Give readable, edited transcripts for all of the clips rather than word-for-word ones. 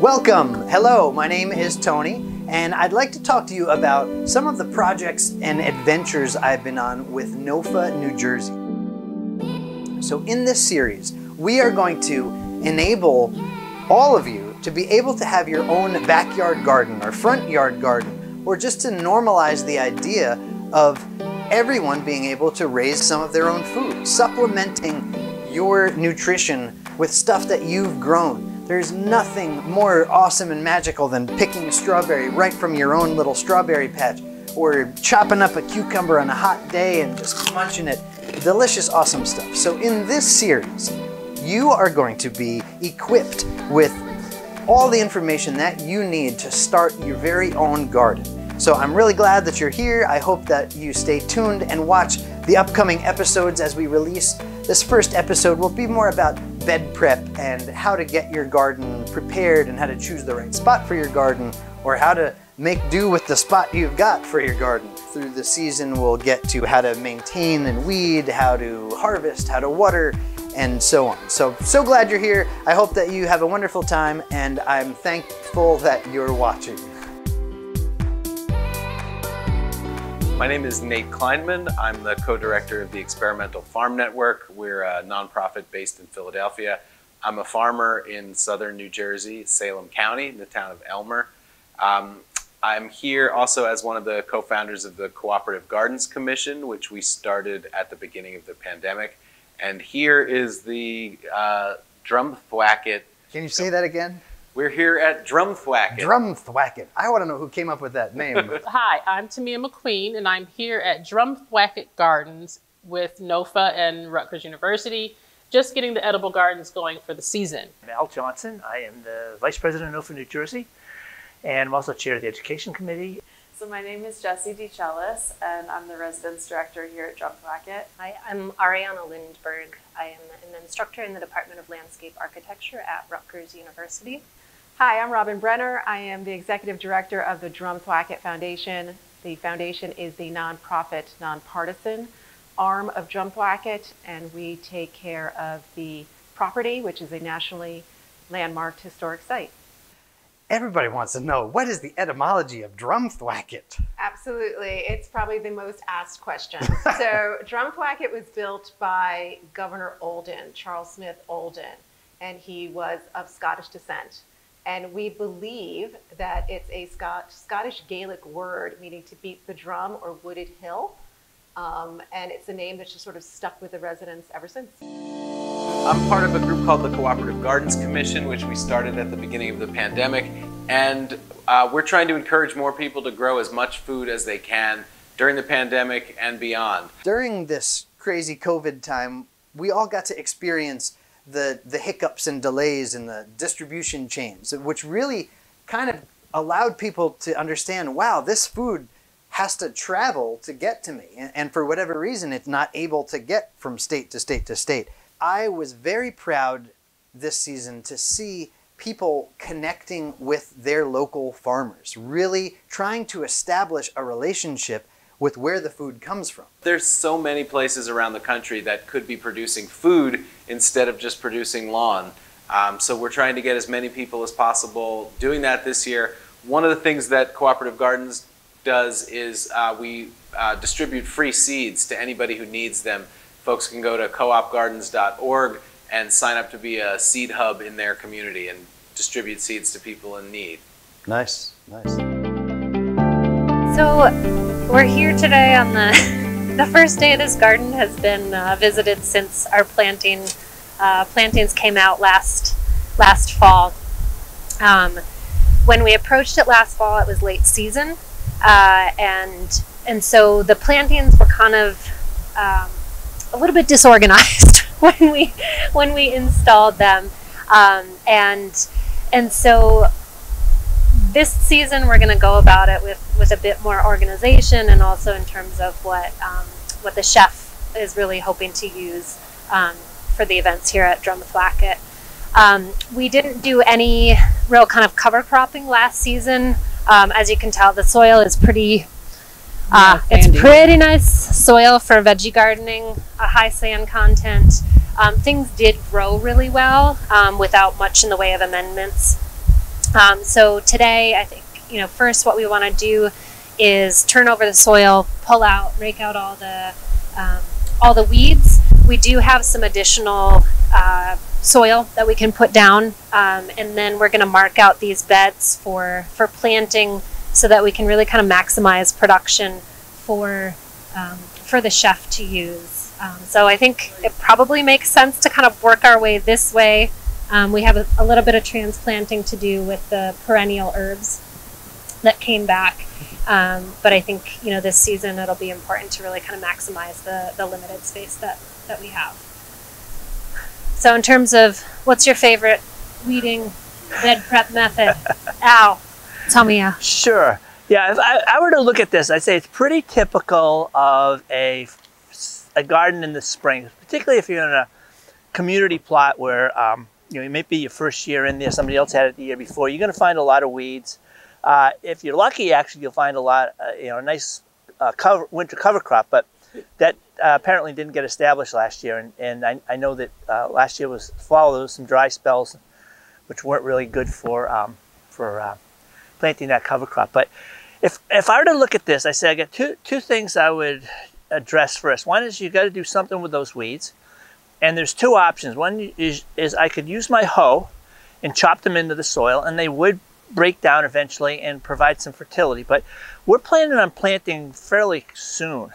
Welcome! Hello, my name is Tony, and I'd like to talk to you about some of the projects and adventures I've been on with NOFA, New Jersey. So in this series, we are going to enable all of you to be able to have your own backyard garden or front yard garden, or just to normalize the idea of everyone being able to raise some of their own food, supplementing your nutrition with stuff that you've grown. There's nothing more awesome and magical than picking a strawberry right from your own little strawberry patch, or chopping up a cucumber on a hot day and just munching it. Delicious, awesome stuff. So in this series, you are going to be equipped with all the information that you need to start your very own garden. So I'm really glad that you're here. I hope that you stay tuned and watch the upcoming episodes as we release. This first episode will be more about bed prep and how to get your garden prepared and how to choose the right spot for your garden, or how to make do with the spot you've got for your garden. Through the season, we'll get to how to maintain and weed, how to harvest, how to water, and so on. So glad you're here. I hope that you have a wonderful time, and I'm thankful that you're watching. My name is Nate Kleinman. I'm the co-director of the Experimental Farm Network. We're a nonprofit based in Philadelphia. I'm a farmer in southern New Jersey, Salem County, in the town of Elmer. I'm here also as one of the co-founders of the Cooperative Gardens Commission, which we started at the beginning of the pandemic. And here is the Drumthwacket. Can you say that again? We're here at Drumthwacket. Drumthwacket. I want to know who came up with that name. Hi, I'm Tamia McQueen, and I'm here at Drumthwacket Gardens with NOFA and Rutgers University, just getting the edible gardens going for the season. I'm Al Johnson. I am the Vice President of NOFA New Jersey, and I'm also Chair of the Education Committee. So my name is Jessie DeCellis, and I'm the Residence Director here at Drumthwacket. Hi, I'm Ariana Lindberg. I am an instructor in the Department of Landscape Architecture at Rutgers University. Hi, I'm Robin Brenner. I am the Executive Director of the Drumthwacket Foundation. The foundation is the nonprofit, nonpartisan arm of Drumthwacket, and we take care of the property, which is a nationally landmarked historic site. Everybody wants to know, what is the etymology of Drumthwacket? Absolutely. It's probably the most asked question. So Drumthwacket was built by Governor Olden, Charles Smith Olden, and he was of Scottish descent. And we believe that it's a Scottish Gaelic word meaning to beat the drum or wooded hill. And it's a name that's just sort of stuck with the residents ever since. I'm part of a group called the Cooperative Gardens Commission, which we started at the beginning of the pandemic. And we're trying to encourage more people to grow as much food as they can during the pandemic and beyond. During this crazy COVID time, we all got to experience the hiccups and delays in the distribution chains, which really kind of allowed people to understand, wow, this food has to travel to get to me. And for whatever reason, it's not able to get from state to state to state. I was very proud this season to see people connecting with their local farmers, really trying to establish a relationship with where the food comes from. There's so many places around the country that could be producing food instead of just producing lawn. So we're trying to get as many people as possible doing that this year. One of the things that Cooperative Gardens does is we distribute free seeds to anybody who needs them. Folks can go to coopgardens.org and sign up to be a seed hub in their community and distribute seeds to people in need. Nice, nice. So we're here today on the first day this garden has been visited since our plantings came out last fall. When we approached it last fall, it was late season, and so the plantings were kind of a little bit disorganized when we installed them, and so this season we're going to go about it with a bit more organization, and also in terms of what the chef is really hoping to use for the events here at Drumthwacket. We didn't do any real kind of cover cropping last season. As you can tell, the soil is pretty it's pretty nice soil for veggie gardening, a high sand content. Things did grow really well without much in the way of amendments. So today, I think, first what we want to do is turn over the soil, rake out all the weeds. We do have some additional soil that we can put down, and then we're going to mark out these beds for planting so that we can really kind of maximize production for the chef to use. So I think it probably makes sense to kind of work our way this way. We have a little bit of transplanting to do with the perennial herbs that came back. But I think, this season it'll be important to really kind of maximize the limited space that we have. So in terms of what's your favorite weeding bed prep method? Al, tell me. Sure. Yeah, if I were to look at this, I'd say it's pretty typical of a garden in the spring, particularly if you're in a community plot where it may be your first year in there, somebody else had it the year before. You're going to find a lot of weeds. If you're lucky, actually, you'll find a lot, a nice winter cover crop, but that apparently didn't get established last year. And I know that last year was fall. There was some dry spells, which weren't really good for planting that cover crop. But if I were to look at this, I say I got two things I would address first. One is you got to do something with those weeds, and there's two options. One is I could use my hoe and chop them into the soil, and they would break down eventually and provide some fertility. But we're planning on planting fairly soon.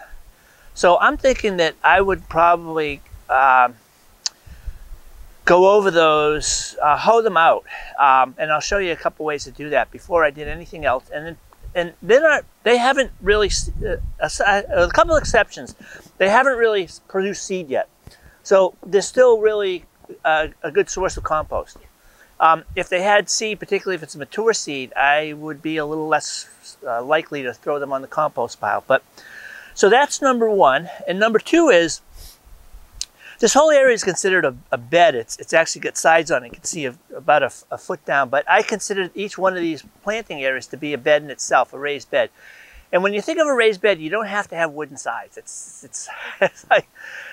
So I'm thinking that I would probably go over those, hoe them out, and I'll show you a couple ways to do that before I did anything else. And they haven't really, a couple exceptions, they haven't really produced seed yet. So they're still really a good source of compost. If they had seed, particularly if it's a mature seed, I would be a little less likely to throw them on the compost pile. So that's number one. And number two is, this whole area is considered a bed. It's actually got sides on it. You can see about a foot down. But I consider each one of these planting areas to be a bed in itself, a raised bed. And when you think of a raised bed, you don't have to have wooden sides. It's like,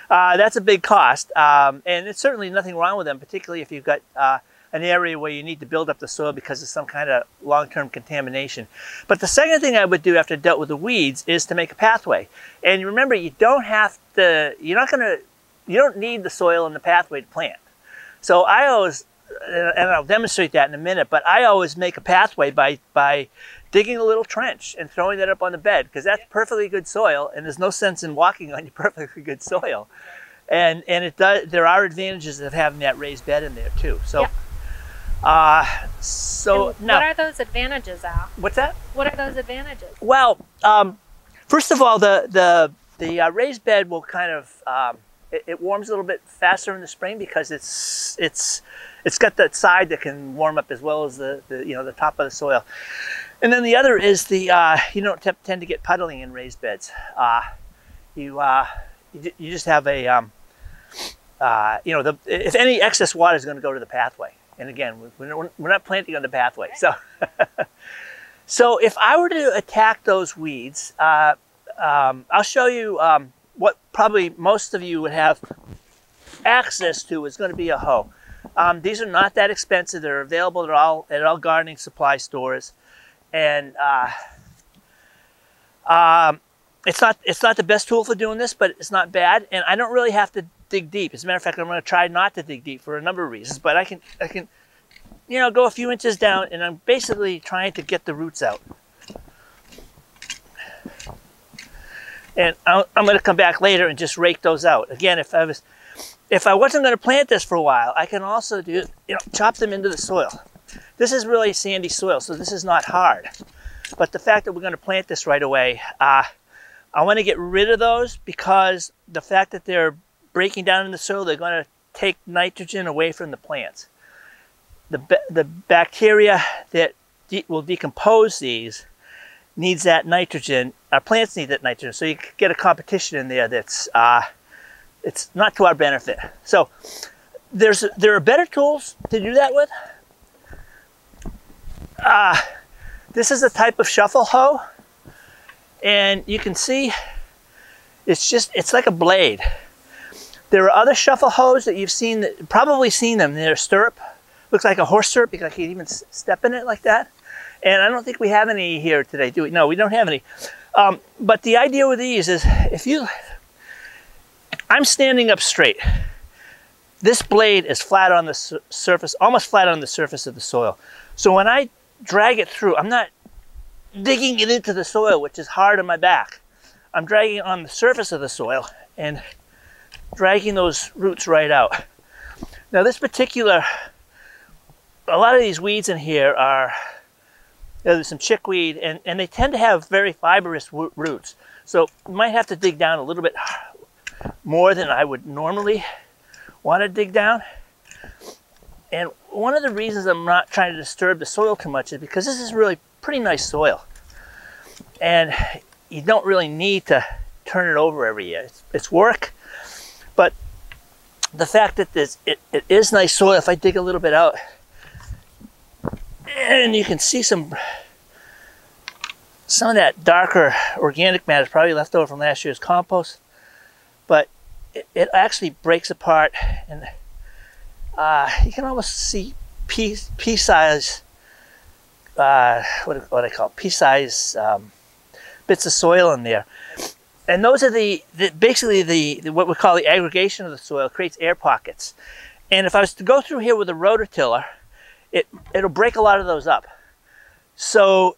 that's a big cost. And it's certainly nothing wrong with them, particularly if you've got an area where you need to build up the soil because of some kind of long-term contamination. But the second thing I would do after I dealt with the weeds is to make a pathway. And remember, you don't need the soil in the pathway to plant. So I always, and I'll demonstrate that in a minute, but I always make a pathway by digging a little trench and throwing that up on the bed, because that's perfectly good soil, and there's no sense in walking on your perfectly good soil. And there are advantages of having that raised bed in there too. So. Yep. Now, what are those advantages, Al? What's that? What are those advantages? Well, first of all, the raised bed will kind of it warms a little bit faster in the spring because it's got that side that can warm up as well as the top of the soil. And then the other is you don't tend to get puddling in raised beds. You just have if any excess water is going to go to the pathway. And again, we're not planting on the pathway. So if I were to attack those weeds, I'll show you what probably most of you would have access to is going to be a hoe. These are not that expensive. They're available at all gardening supply stores. And it's not the best tool for doing this, but it's not bad. And I don't really have to dig deep. As a matter of fact, I'm going to try not to dig deep for a number of reasons, but I can go a few inches down, and I'm basically trying to get the roots out. And I'm going to come back later and just rake those out. Again, if I wasn't going to plant this for a while, I can also chop them into the soil. This is really sandy soil, so this is not hard. But the fact that we're going to plant this right away, I want to get rid of those because the fact that they're breaking down in the soil, they're going to take nitrogen away from the plants. The bacteria that will decompose these needs that nitrogen. Our plants need that nitrogen, so you get a competition in there that's it's not to our benefit. So there are better tools to do that with. This is a type of shuffle hoe, and you can see it's like a blade. There are other shuffle hoes that you've probably seen them. They're stirrup looks like a horse syrup because I can even step in it like that. And I don't think we have any here today, do we? No, we don't have any. But the idea with these is I'm standing up straight. This blade is flat on the surface, almost flat on the surface of the soil. So when I drag it through, I'm not digging it into the soil, which is hard on my back. I'm dragging it on the surface of the soil and dragging those roots right out. Now this particular, a lot of these weeds in here are, there's some chickweed, and they tend to have very fibrous roots. So you might have to dig down a little bit more than I would normally want to dig down. And one of the reasons I'm not trying to disturb the soil too much is because this is really pretty nice soil. And you don't really need to turn it over every year. It's work, but the fact that it is nice soil, if I dig a little bit out, and you can see some of that darker organic matter is probably left over from last year's compost, but it actually breaks apart, and you can almost see pea-size, what I call pea-size bits of soil in there. And those are basically what we call the aggregation of the soil. Creates air pockets. And if I was to go through here with a rototiller, it'll break a lot of those up. So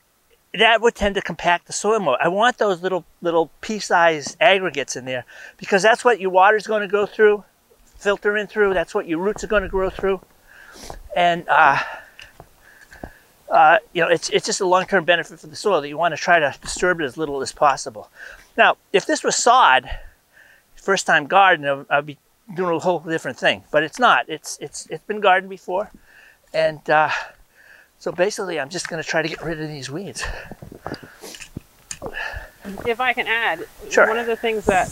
that would tend to compact the soil more. I want those little pea-sized aggregates in there because that's what your water is going to go through, filter in through. That's what your roots are going to grow through. And you know, it's just a long-term benefit for the soil that you want to try to disturb it as little as possible. Now, if this was sod, first-time garden, I'd be doing a whole different thing. But it's not. It's been gardened before, and so basically, I'm just going to try to get rid of these weeds. If I can add, sure. One of the things that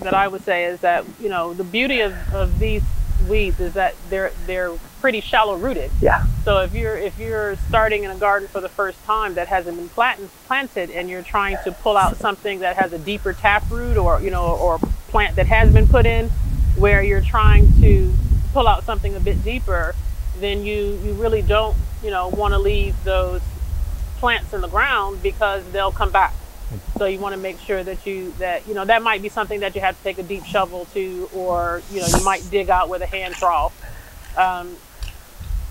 I would say is that, you know, the beauty of these weeds is that they're pretty shallow rooted. Yeah. So if you're starting in a garden for the first time that hasn't been planted, and you're trying to pull out something that has a deeper taproot, or or plant that has been put in, where you're trying to pull out something a bit deeper, then you really don't want to leave those plants in the ground because they'll come back. So you want to make sure that that might be something that you have to take a deep shovel to, or you might dig out with a hand trowel,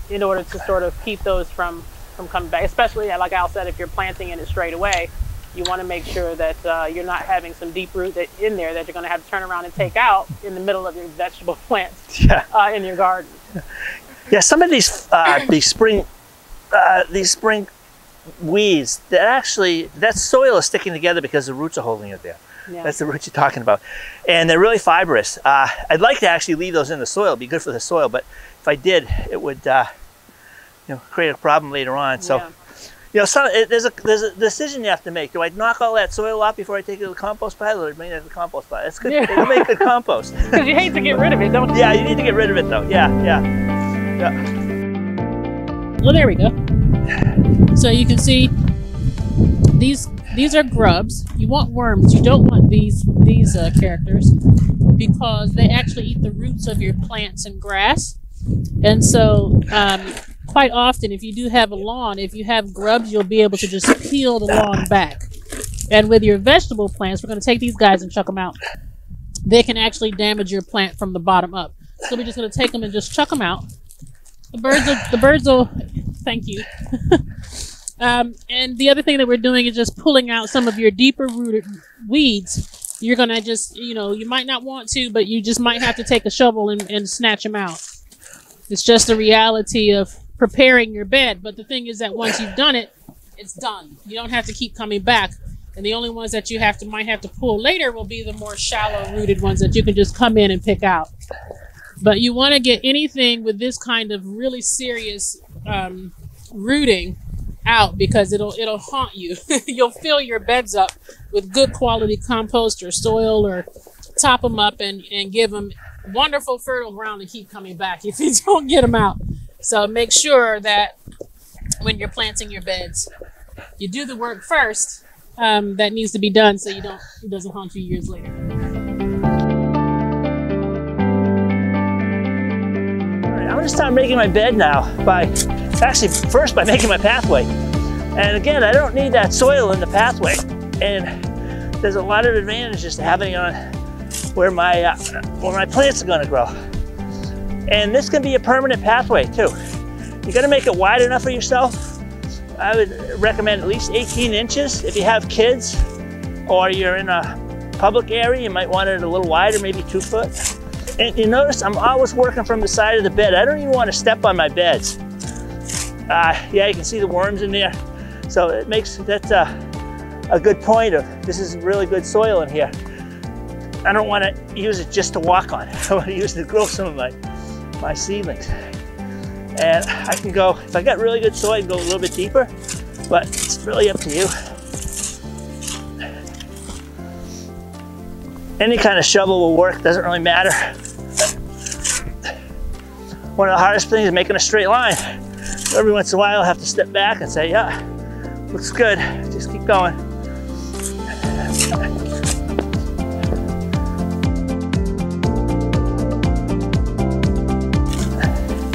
in order to sort of keep those from coming back. Especially, like Al said, if you're planting in it straight away, you want to make sure that you're not having some deep root in there that you're going to have to turn around and take out in the middle of your vegetable plants in your garden. Yeah, some of these spring weeds, that soil is sticking together because the roots are holding it there. Yeah. That's the roots you're talking about, and they're really fibrous. I'd like to actually leave those in the soil, it'd be good for the soil, but if I did, it would create a problem later on. So there's a decision you have to make. Do I knock all that soil off before I take it to the compost pile, or bring it to the compost pile? It's good. Yeah. It'll make good compost. Because you hate to get rid of it, don't you? Yeah, you need to get rid of it though. Yeah. Well, there we go. So you can see these are grubs. You want worms. You don't want these characters, because they actually eat the roots of your plants and grass. And so quite often, if you do have a lawn, if you have grubs, you'll be able to just peel the lawn back. And with your vegetable plants, we're going to take these guys and chuck them out. They can actually damage your plant from the bottom up. So we're just going to take them and just chuck them out. The birds will thank you. And the other thing that we're doing is just pulling out some of your deeper rooted weeds. You're going to just, you might not want to, but you just might have to take a shovel and snatch them out. It's just the reality of preparing your bed. But the thing is that once you've done it, it's done. You don't have to keep coming back. And the only ones that you might have to pull later will be the more shallow rooted ones that you can just come in and pick out. But you want to get anything with this kind of really serious rooting out, because it'll haunt you. You'll fill your beds up with good quality compost or soil, or top them up and give them wonderful fertile ground to keep coming back if you don't get them out. So make sure that when you're planting your beds, you do the work first that needs to be done, so it doesn't haunt you years later. I'm going gonna start making my bed now first by making my pathway. And again, I don't need that soil in the pathway. And there's a lot of advantages to having it on where my plants are gonna grow. And this can be a permanent pathway too. You gotta make it wide enough for yourself. I would recommend at least 18 inches. If you have kids or you're in a public area, you might want it a little wider, maybe 2 foot. And you notice I'm always working from the side of the bed. I don't even want to step on my beds. Yeah, you can see the worms in there. So it makes, that's a good point of, this is really good soil in here. I don't want to use it just to walk on. I want to use it to grow some of my seedlings. And I can go, if I got really good soil, I can go a little bit deeper, but it's really up to you. Any kind of shovel will work, doesn't really matter. One of the hardest things is making a straight line. Every once in a while, I'll have to step back and say, yeah, looks good, just keep going.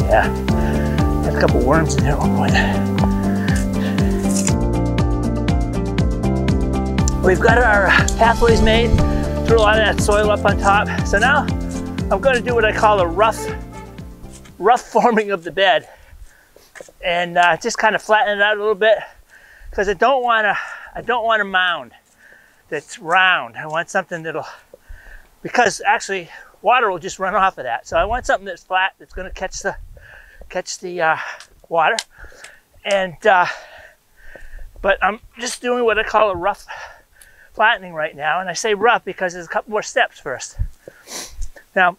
Yeah, had a couple worms in there at one point. We've got our pathways made, threw a lot of that soil up on top. So now I'm going to do what I call a rough forming of the bed, and just kind of flatten it out a little bit, because I don't want a mound that's round. I want something that'll, because actually water will just run off of that. So I want something that's flat, that's going to catch the water. And but I'm just doing what I call a rough flattening right now, and I say rough because there's a couple more steps first. Now,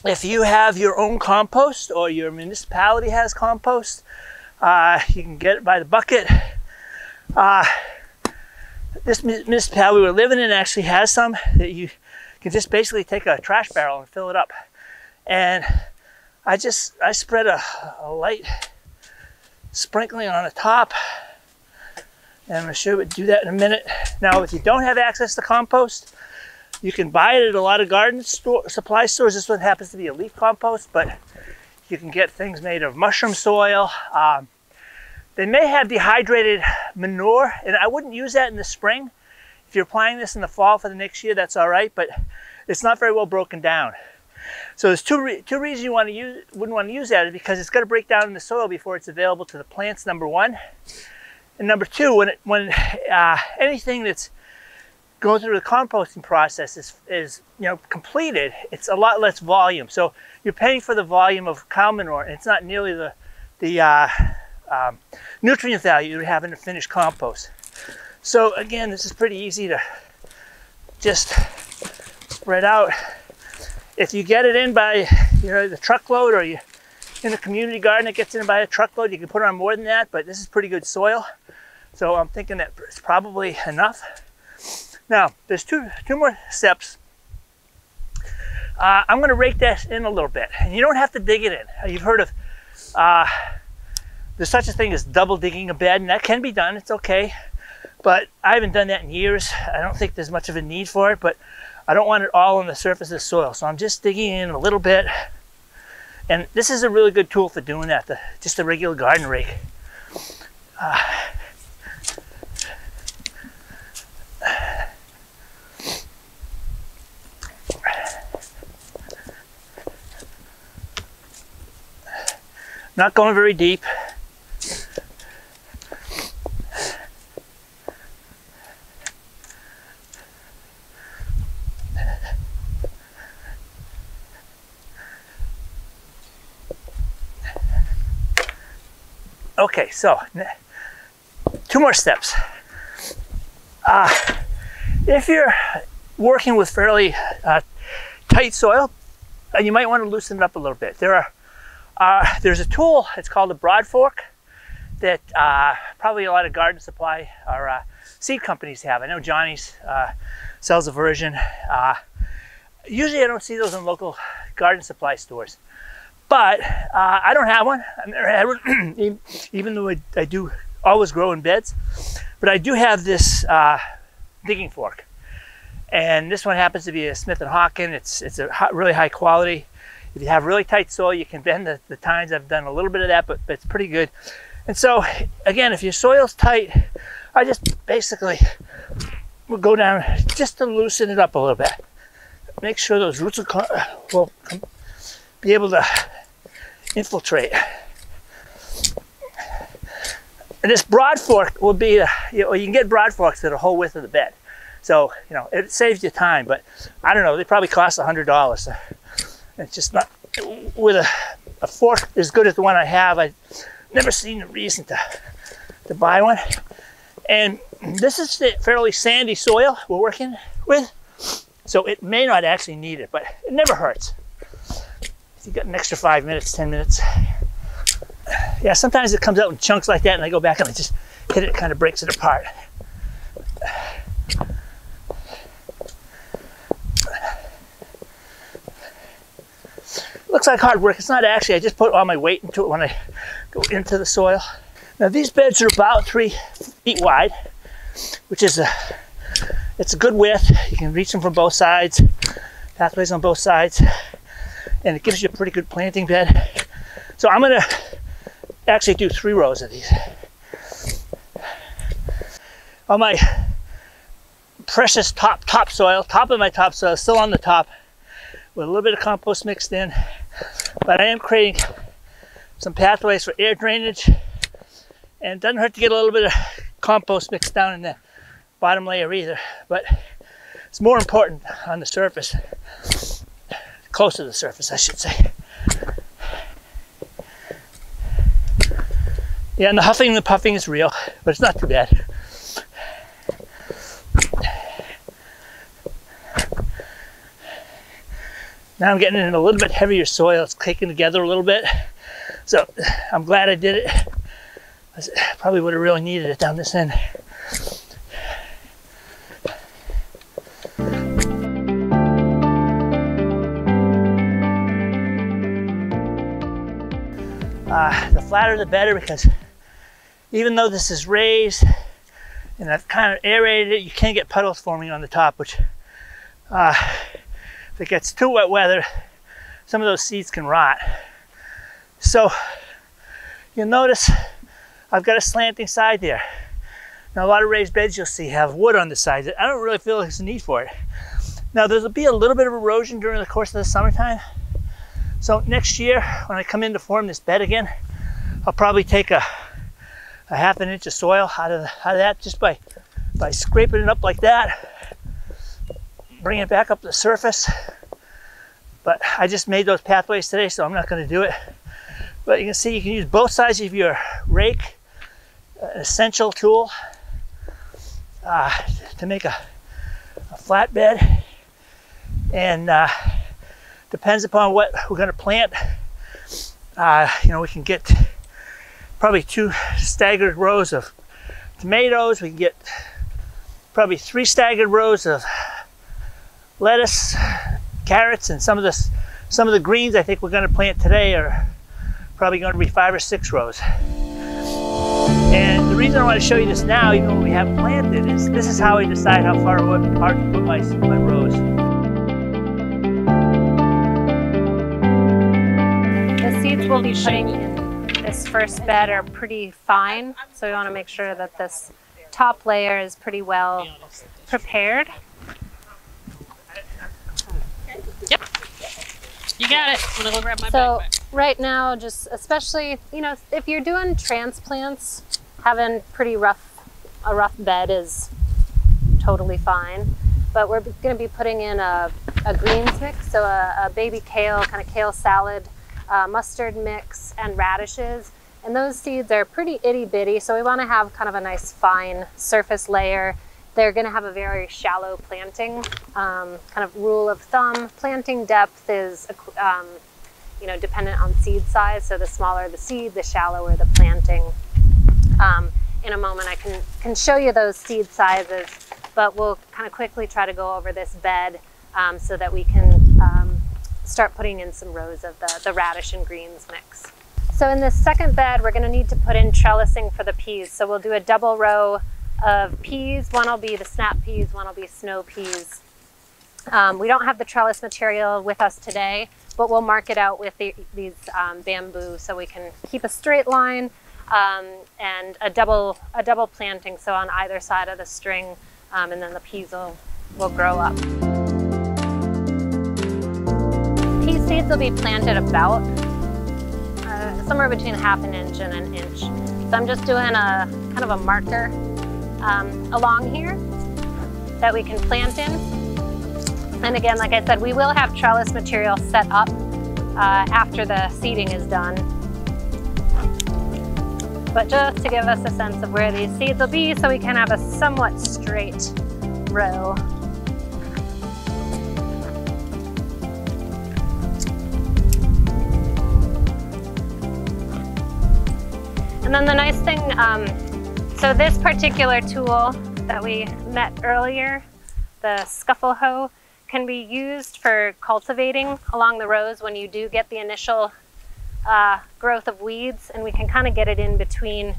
if you have your own compost or your municipality has compost, you can get it by the bucket. This municipality we're living in actually has some that you can just basically take a trash barrel and fill it up. And I spread a light sprinkling on the top. And I'm going to show you how to do that in a minute. Now, if you don't have access to compost, you can buy it at a lot of garden supply stores. This one happens to be a leaf compost, but you can get things made of mushroom soil. They may have dehydrated manure, and I wouldn't use that in the spring. If you're applying this in the fall for the next year, that's all right, but it's not very well broken down. So there's two reasons you wouldn't want to use that, is because it's got to break down in the soil before it's available to the plants, number one. And number two, when anything that's going through the composting process is completed, it's a lot less volume. So you're paying for the volume of cow manure, and it's not nearly the nutrient value you would have in a finished compost. So again, this is pretty easy to just spread out. If you get it in by the truckload, or you in a community garden that gets in by a truckload, you can put on more than that, but this is pretty good soil. So I'm thinking that it's probably enough. Now, there's two more steps. I'm going to rake that in a little bit, and you don't have to dig it in. You've heard of, there's such a thing as double digging a bed, and that can be done, it's okay. But I haven't done that in years. I don't think there's much of a need for it, but I don't want it all on the surface of the soil. So I'm just digging in a little bit. And this is a really good tool for doing that, just a regular garden rake. Not going very deep. Okay, so 2 more steps. If you're working with fairly tight soil, you might want to loosen it up a little bit. There's a tool, it's called a broad fork, that probably a lot of garden supply or seed companies have. I know Johnny's sells a version. Usually I don't see those in local garden supply stores. But I don't have one. I've never had one, even though I do always grow in beds. But I do have this digging fork. And this one happens to be a Smith & Hawken. It's a really high quality. If you have really tight soil, you can bend the tines. I've done a little bit of that, but it's pretty good. And so, again, if your soil's tight, I just basically will go down just to loosen it up a little bit. Make sure those roots will be able to infiltrate. And this broad fork will be, you can get broad forks to the whole width of the bed. So, it saves you time, but I don't know, they probably cost $100. So it's just not, with a fork as good as the one I have, I've never seen a reason to buy one. And this is the fairly sandy soil we're working with, so it may not actually need it, but it never hurts. If you got an extra 5 minutes, 10 minutes. Yeah, sometimes it comes out in chunks like that and I go back and I just hit it, kind of breaks it apart. Looks like hard work. It's not actually. I just put all my weight into it when I go into the soil. Now these beds are about 3 feet wide, which is it's a good width. You can reach them from both sides, pathways on both sides, and it gives you a pretty good planting bed. So I'm gonna actually do 3 rows of these. On my precious topsoil, top of my topsoil is still on the top with a little bit of compost mixed in, but I am creating some pathways for air drainage, and it doesn't hurt to get a little bit of compost mixed down in the bottom layer either, but it's more important on the surface, close to the surface I should say. Yeah, and the huffing and the puffing is real, but it's not too bad. Now I'm getting in a little bit heavier soil. It's kicking together a little bit. So I'm glad I did it. I probably would have really needed it down this end. The flatter the better, because even though this is raised and I've kind of aerated it, you can't get puddles forming on the top, which if it gets too wet weather, some of those seeds can rot. So you'll notice I've got a slanting side there. Now a lot of raised beds you'll see have wood on the sides. I don't really feel there's a need for it. Now there'll be a little bit of erosion during the course of the summertime. So next year when I come in to form this bed again, I'll probably take a ½ inch of soil out of that just by scraping it up like that, bring it back up to the surface. But I just made those pathways today, so I'm not going to do it. But you can see you can use both sides of your rake, an essential tool, to make a flat bed. And depends upon what we're going to plant. We can get probably 2 staggered rows of tomatoes. We can get probably 3 staggered rows of lettuce, carrots, and some of the greens I think we're going to plant today are probably going to be 5 or 6 rows. And the reason I want to show you this now, even though we haven't planted, is this is how I decide how far apart to put my rows. The seeds we'll be putting in this first bed are pretty fine, so we want to make sure that this top layer is pretty well prepared. Yep. You got it. I'm gonna go grab my So backpack. right now, just especially, if you're doing transplants, having a rough bed is totally fine. But we're gonna be putting in a greens mix, so a baby kale, kind of kale salad, mustard mix, and radishes. And those seeds are pretty itty bitty, so we want to have kind of a nice fine surface layer. They're going to have a very shallow planting. Kind of rule of thumb, planting depth is dependent on seed size. So the smaller the seed, the shallower the planting. In a moment I can show you those seed sizes, but we'll kind of quickly try to go over this bed so that we can start putting in some rows of the radish and greens mix. So in this second bed, we're going to need to put in trellising for the peas. So we'll do a double row of peas. One will be the snap peas, one will be snow peas. We don't have the trellis material with us today, but we'll mark it out with these bamboo so we can keep a straight line, and a double planting, so on either side of the string, and then the peas will grow up. Pea seeds will be planted about somewhere between 1/2 inch and 1 inch. So I'm just doing a kind of a marker along here that we can plant in. And again, like I said, we will have trellis material set up after the seeding is done. But just to give us a sense of where these seeds will be so we can have a somewhat straight row. And then the nice thing, so this particular tool that we met earlier, the scuffle hoe, can be used for cultivating along the rows when you do get the initial growth of weeds, and we can kind of get it in between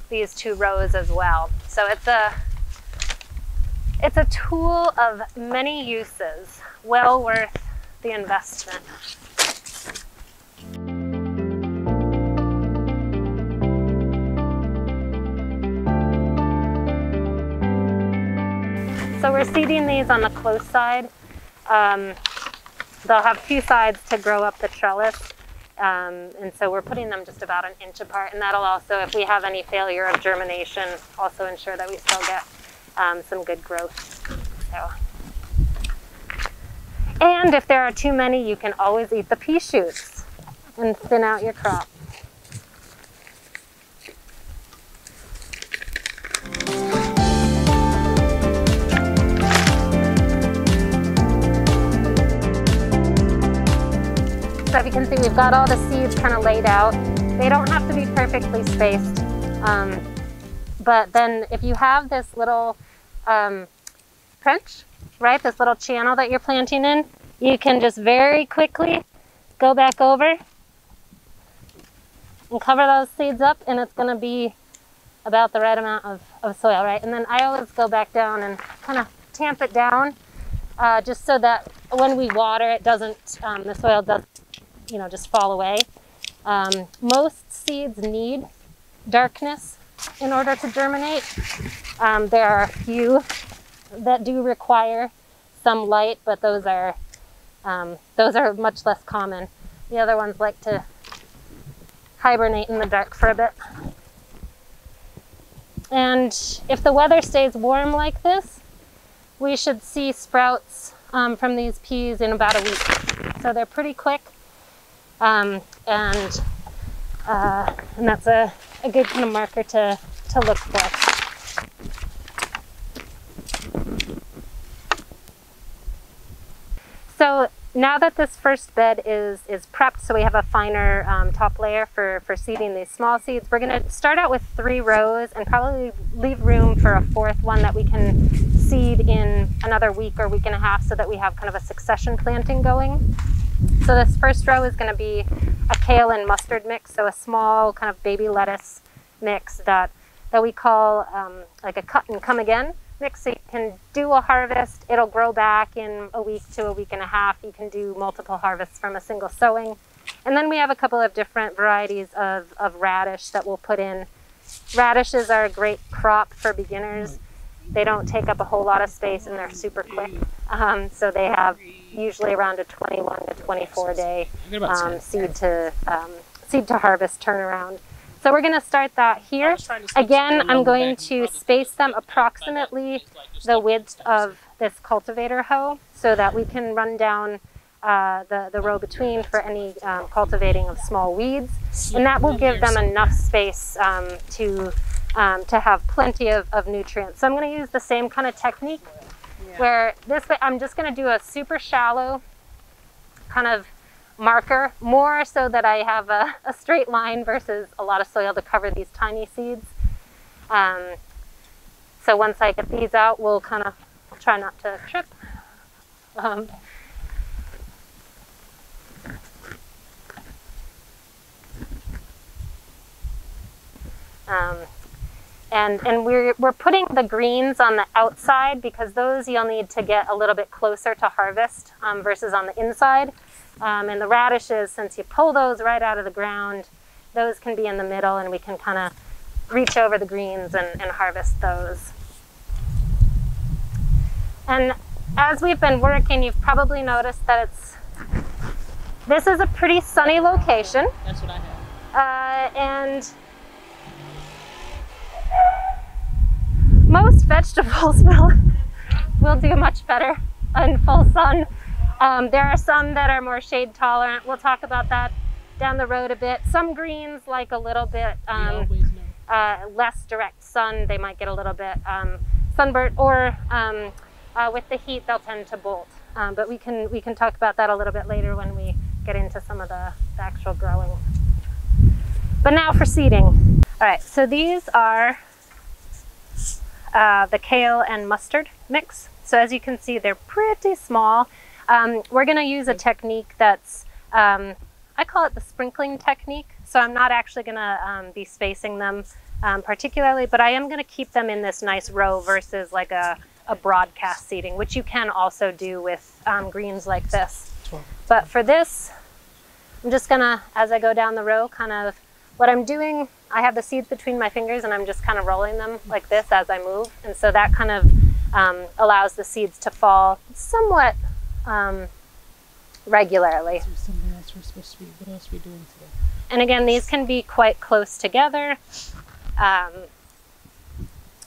these two rows as well. So it's a tool of many uses, well worth the investment. So we're seeding these on the close side. They'll have 2 sides to grow up the trellis. And so we're putting them just about 1 inch apart, and that'll also, if we have any failure of germination, also ensure that we still get some good growth. So. And if there are too many, you can always eat the pea shoots and thin out your crop. So if you can see, we've got all the seeds kind of laid out. They don't have to be perfectly spaced. But then if you have this little trench, right, this little channel that you're planting in, you can just very quickly go back over and cover those seeds up, and it's gonna be about the right amount of soil, right? And then I always go back down and kind of tamp it down, just so that when we water, it doesn't, the soil doesn't, you know, just fall away. Most seeds need darkness in order to germinate. There are a few that do require some light, but those are much less common. The other ones like to hibernate in the dark for a bit. And if the weather stays warm like this, we should see sprouts from these peas in about a week. So they're pretty quick. And that's a good kind of marker to look for. So now that this first bed is prepped, so we have a finer top layer for seeding these small seeds, we're going to start out with 3 rows and probably leave room for a 4th one that we can seed in another week or week and a half, so that we have kind of a succession planting going. So this first row is going to be a kale and mustard mix, so a small kind of baby lettuce mix that we call like a cut and come again mix. So you can do a harvest, it'll grow back in a week to a week and a half. You can do multiple harvests from a single sowing. And then we have a couple of different varieties of radish that we'll put in. Radishes are a great crop for beginners. They don't take up a whole lot of space, and they're super quick. So they have usually around a 21 to 24 day seed to harvest turnaround. So we're going to start that here. Again, I'm going to space them approximately the width of this cultivator hoe, so that we can run down the row between for any cultivating of small weeds, and that will give them enough space to have plenty of nutrients. So I'm going to use the same kind of technique, where this way I'm just going to do a super shallow kind of marker, more so that I have a straight line versus a lot of soil to cover these tiny seeds. So once I get these out, we'll kind of try not to trip. And we're putting the greens on the outside, because those you'll need to get a little bit closer to harvest versus on the inside. And the radishes, since you pull those right out of the ground, those can be in the middle, and we can kind of reach over the greens and harvest those. And as we've been working, you've probably noticed that this is a pretty sunny location. That's what I have. And most vegetables will do much better in full sun. There are some that are more shade tolerant. We'll talk about that down the road a bit. Some greens like a little bit less direct sun. They might get a little bit sunburnt, or with the heat they'll tend to bolt. But we can talk about that a little bit later when we get into some of the actual growing. But now for seeding. All right, so these are the kale and mustard mix. So as you can see, they're pretty small. We're gonna use a technique that's, I call it the sprinkling technique. So I'm not actually gonna be spacing them particularly, but I am gonna keep them in this nice row versus like a broadcast seeding, which you can also do with greens like this. But for this, I'm just gonna, as I go down the row, kind of, what I'm doing, I have the seeds between my fingers and I'm just kind of rolling them like this as I move. And so that kind of allows the seeds to fall somewhat regularly. Something else we're supposed to be, what else are we doing today? And again, these can be quite close together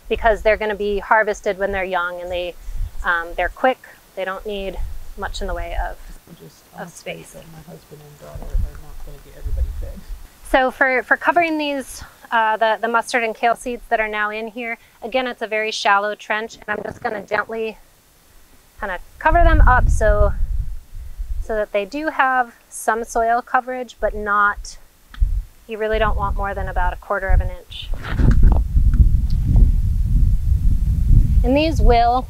because they're going to be harvested when they're young, and they're quick. They don't need much in the way of space. My husband and daughter are not going to get everybody fed. So for covering these, the mustard and kale seeds that are now in here, again, it's a very shallow trench, and I'm just going to gently kind of cover them up so that they do have some soil coverage, but not, you really don't want more than about 1/4 of an inch. And these will,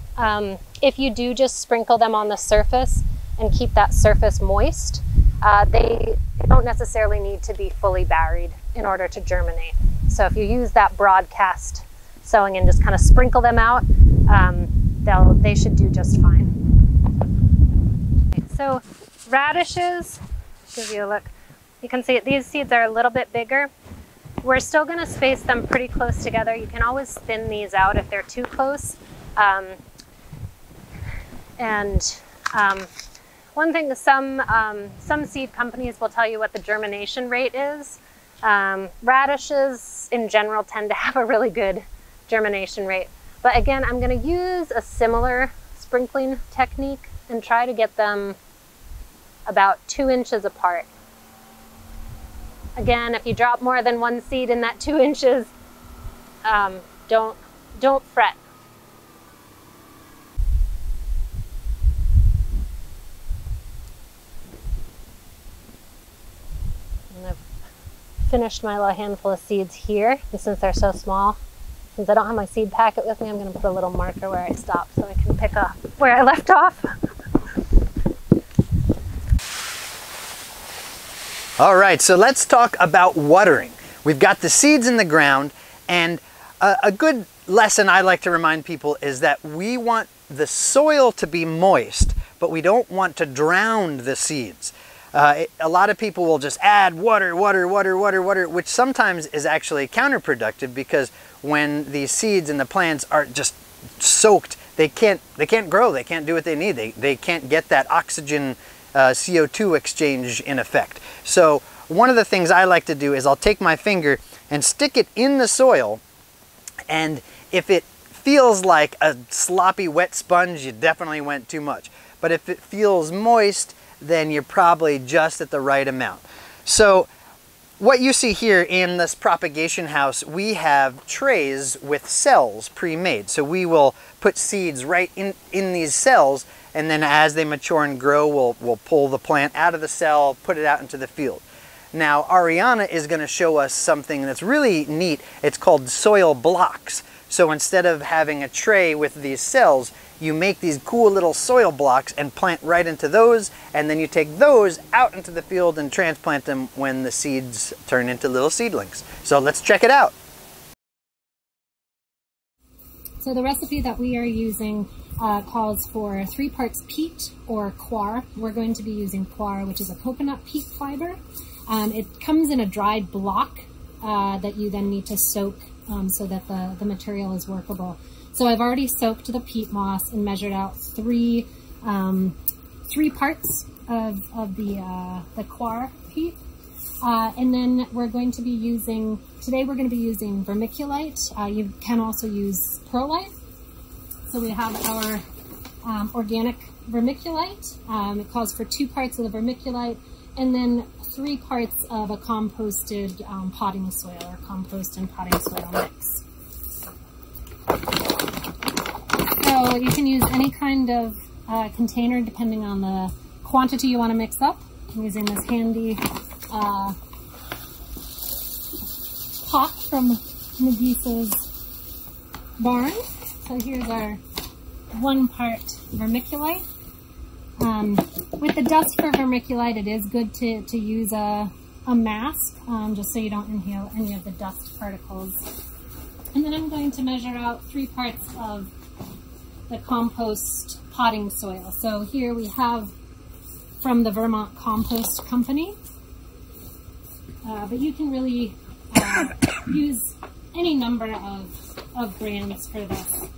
if you do just sprinkle them on the surface and keep that surface moist, they don't necessarily need to be fully buried in order to germinate. So if you use that broadcast sowing and just kind of sprinkle them out, they should do just fine. So radishes, give you a look. You can see these seeds are a little bit bigger. We're still going to space them pretty close together. You can always thin these out if they're too close. One thing, some seed companies will tell you what the germination rate is. Radishes in general tend to have a really good germination rate. But again, I'm going to use a similar sprinkling technique and try to get them about 2 inches apart. Again, if you drop more than one seed in that 2 inches, don't fret. And I've finished my little handful of seeds here, and since they're so small, since I don't have my seed packet with me, I'm going to put a little marker where I stopped so I can pick up where I left off. All right, so let's talk about watering. We've got the seeds in the ground, and a good lesson I like to remind people is that we want the soil to be moist, but we don't want to drown the seeds. A lot of people will just add water, which sometimes is actually counterproductive, because when these seeds and the plants are just soaked, they can't grow, they can't do what they need, they can't get that oxygen CO2 exchange in effect. So one of the things I like to do is I'll take my finger and stick it in the soil, and if it feels like a sloppy wet sponge, you definitely went too much. But if it feels moist, then you're probably just at the right amount. So what you see here in this propagation house, we have trays with cells pre-made. So we will put seeds right in these cells, and then as they mature and grow, we'll pull the plant out of the cell, put it out into the field. Now, Ariana is going to show us something that's really neat. It's called soil blocks. So instead of having a tray with these cells, you make these cool little soil blocks and plant right into those, and then you take those out into the field and transplant them when the seeds turn into little seedlings. So let's check it out. So the recipe that we are using calls for 3 parts peat or coir. We're going to be using coir, which is a coconut peat fiber. It comes in a dried block that you then need to soak so that the material is workable. So I've already soaked the peat moss and measured out 3 parts of the coir peat. And then we're going to be using, today we're going to be using vermiculite. You can also use perlite. So we have our organic vermiculite. It calls for 2 parts of the vermiculite and then 3 parts of a composted potting soil or compost and potting soil mix. So you can use any kind of container depending on the quantity you want to mix up. I'm using this handy pot from McGee's barn. So here's our 1 part vermiculite. With the dust for vermiculite, it is good to use a mask, just so you don't inhale any of the dust particles. And then I'm going to measure out 3 parts of the compost potting soil. So here we have from the Vermont Compost Company, but you can really use any number of brands for this.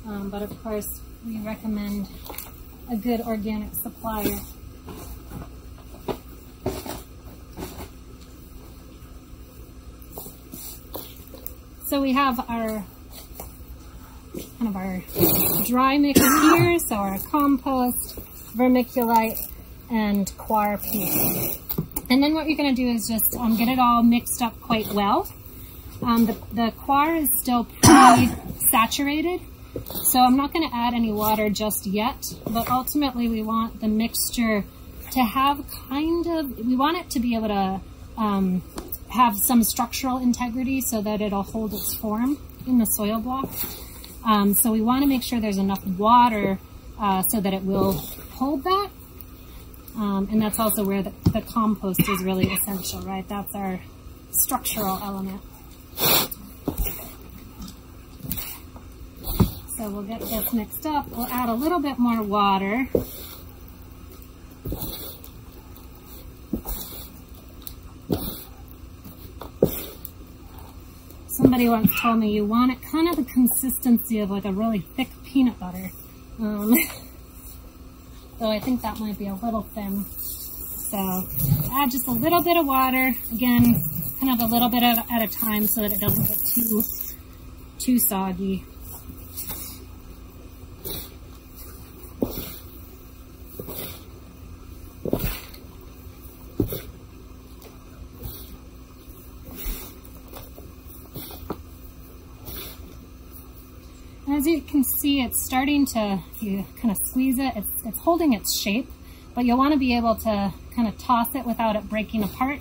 But of course, we recommend a good organic supplier. So we have our kind of our dry mix here, so our compost, vermiculite, and coir peat. And then what you're going to do is just get it all mixed up quite well. The coir is still pretty saturated, so I'm not going to add any water just yet, but ultimately we want the mixture to have we want it to be able to have some structural integrity so that it'll hold its form in the soil block. So we want to make sure there's enough water so that it will hold that. And that's also where the compost is really essential, right? That's our structural element. So we'll get this mixed up. We'll add a little bit more water. Somebody once told me you want it kind of the consistency of like a really thick peanut butter. So I think that might be a little thin. So add just a little bit of water. Again, kind of a little bit at a time so that it doesn't get too soggy. As you can see, it's starting to, if you kind of squeeze it, it's holding its shape, but you'll want to be able to kind of toss it without it breaking apart.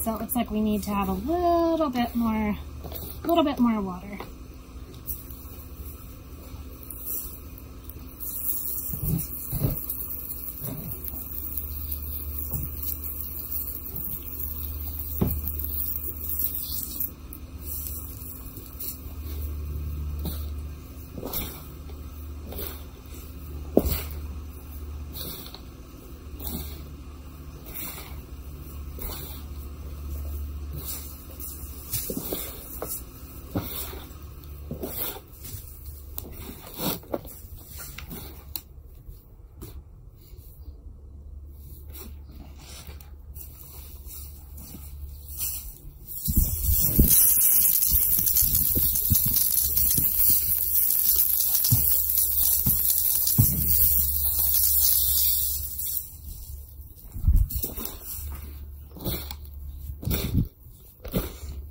So it looks like we need to have a little bit more water.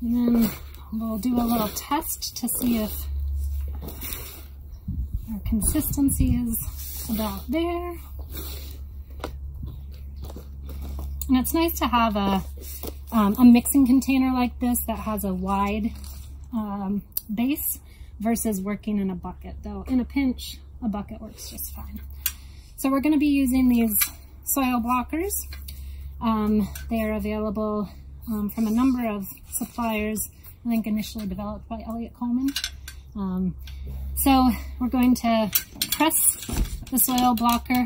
And then we'll do a little test to see if our consistency is about there. And it's nice to have a mixing container like this that has a wide base versus working in a bucket, though in a pinch, a bucket works just fine. So we're going to be using these soil blockers. They are available from a number of suppliers, I think initially developed by Elliott Coleman. So we're going to press the soil blocker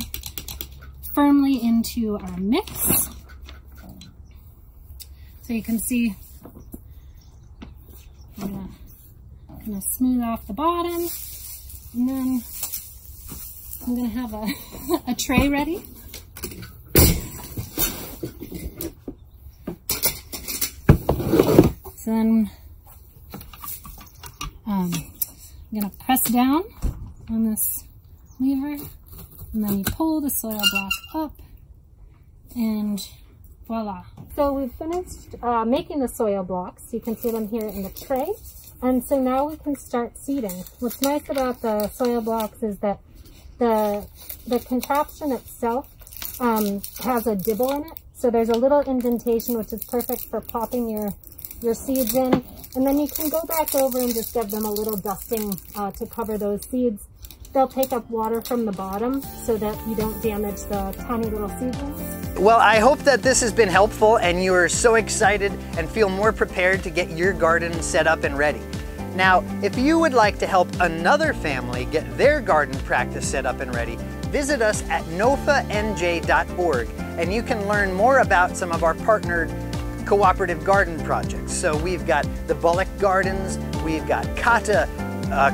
firmly into our mix. So you can see I'm gonna smooth off the bottom, and then I'm gonna have a tray ready. So then I'm gonna press down on this lever, and then you pull the soil block up, and voila. So we've finished making the soil blocks. You can see them here in the tray. And so now we can start seeding. What's nice about the soil blocks is that the contraption itself has a dibble in it. So there's a little indentation, which is perfect for popping your seeds in. And then you can go back over and just give them a little dusting to cover those seeds. They'll take up water from the bottom so that you don't damage the tiny little seedlings. Well, I hope that this has been helpful and you are so excited and feel more prepared to get your garden set up and ready. Now, if you would like to help another family get their garden practice set up and ready, visit us at NOFA-NJ.org and you can learn more about some of our partnered cooperative garden projects. So we've got the Bullock Gardens, we've got Kata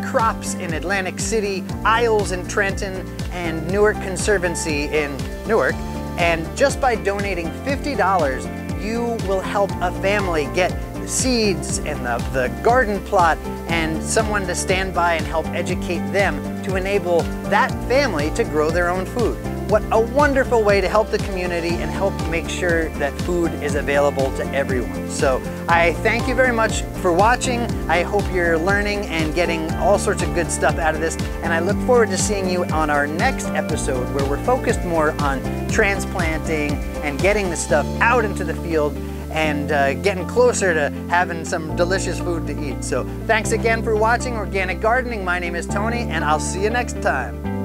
Crops in Atlantic City, Isles in Trenton, and Newark Conservancy in Newark. And just by donating $50, you will help a family get the seeds and the garden plot and someone to stand by and help educate them to enable that family to grow their own food. What a wonderful way to help the community and help make sure that food is available to everyone. So I thank you very much for watching. I hope you're learning and getting all sorts of good stuff out of this. And I look forward to seeing you on our next episode where we're focused more on transplanting and getting the stuff out into the field and getting closer to having some delicious food to eat. So thanks again for watching Organic Gardening. My name is Tony and I'll see you next time.